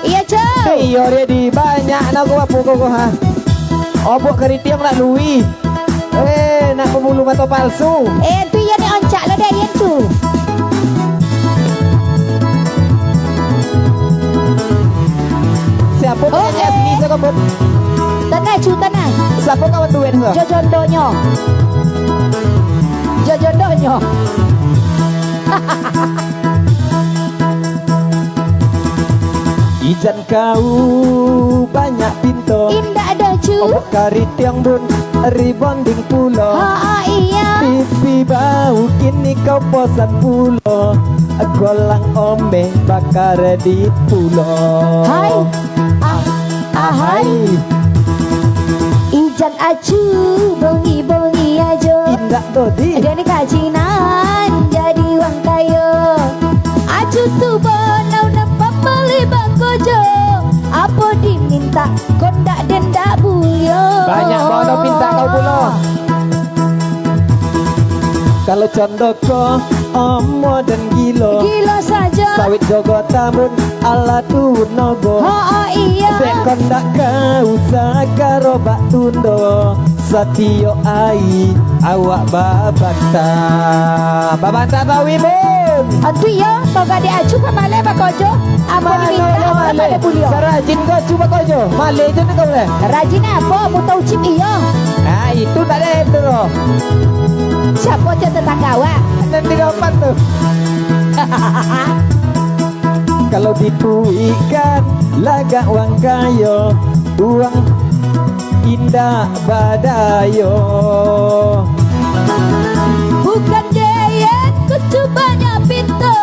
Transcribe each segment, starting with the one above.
Iya Cuk. Iya dia di banyak nak gua pukul gua ha. Obok keritiam nak lui. Nak pembulu mata palsu. Tu ya ni oncak lah dah yang tu. Siapa penyanyi asli so kamu? Tanah Cu tanah. Siapa kawan duet so? Jojondonyo. Jojondonyo. Ijan kau banyak pintu. Indah dah Cu. Obok keritiam bun rebonding pulau. Iya. Pipi bau kini kau posan pulau. Golang ombe bakar di pulau. Hai. Hai. Ijan acu bongi-bongi aja. Indah dodi. Dan kajinan jadi wang kaya. Acu tu bonau nampak beli bakojo. Apa diminta kondak denda bulio. Banyak bono pinta kau pulau. Kalau condoko omo dan gilo. Gila saja. Sawit jogo tamun ala tunogo. Iya. Sekon dak kau sakaro bak tundo. Satio ai awak babakta. Babakta tawi bun. Aduh ya, toga di acu ke male bakojo. Apa diminta apa pada bulio. Sarajin kau coba kojo. Male je kau le. Rajin apa? Mu tahu cip iyo. Itu tak ada itu loh. Siapa je tetangga awak? Nanti dapat tuh. Kalau dituikan laga uang kayo, uang indah badayo. Bukan diet kecubanya pintu.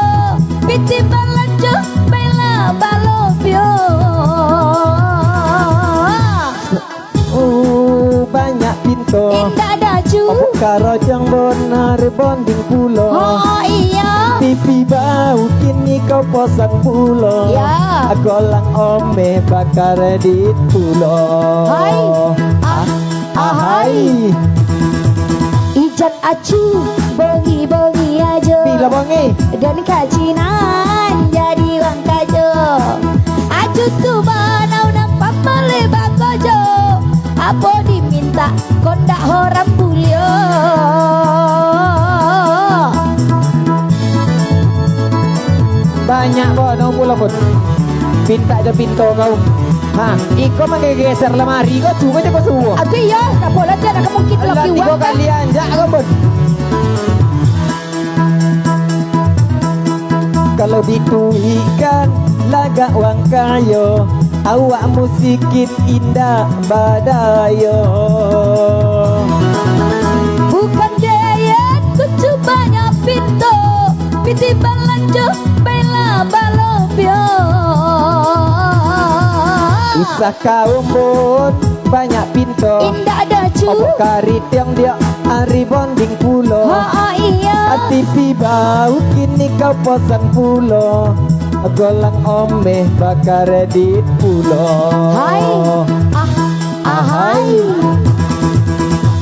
Piti balanjo bela balobio. Banyak pintu. Indah daju. Obok karojang bonar bonding pulo. Iya. Pipi bau kini kau posan pulo. Ya. Golang ome bakar di pulo. Hai. Hai. Ijan acu bongi-bongi aja. Bila bongi. Dan kajinan jadi wang kajo. Acu tu banau nampak melebak kojo. Apa diminta kondak horam bulio. Banyak bono pula pun. Pinta aja pintu kau. Iko menggeser lemari kau cuma je kau semua. Aduh ya, tak boleh dia nak mungkin Allah lagi 3 wang kan. kali anjak kau pun. Kalau dituikan laga uang kayo, awak musikit indah badayo. Bukan diet kecubanya pintu. Piti balanjo bela balobio. Usah kau pun banyak pintu. Indah daju. Obok karit yang dia ari bonding pulo. Iya. Tipi bau kini kau posan pulo. Golang ombe bakar di pulo. Hai. Hai.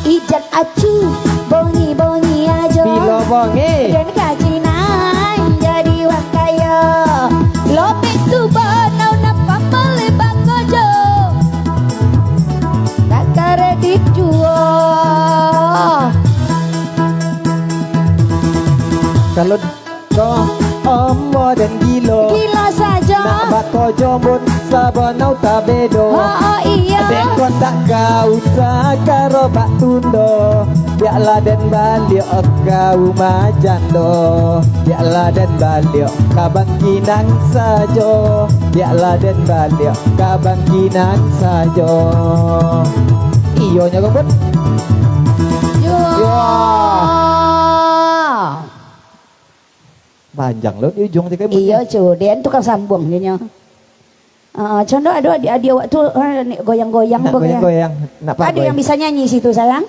Ijan acu bongi-bongi aja. Bilo bonge. Dan kajinan jadi wang kaya. Lopek tu banau nampak melebak kojo. Tak kredit jual. Kalau kau omo dan gilo. Gila saja. Nak bako jombon sabanau tabedo. Iya. Dekon tak kau sakaro bak tundo. Biaklah dan balik kau majando. Biaklah dan balik kabang kinang sajo. Biaklah dan balik kabang kinang sajo. Iyo nya kau pun. Yo. Panjang loh di ujung tiga. Iya cu, dia tukang sambung dia. Contoh ada waktu goyang-goyang. Nak goyang-goyang. Ada yang bisa nyanyi situ sayang.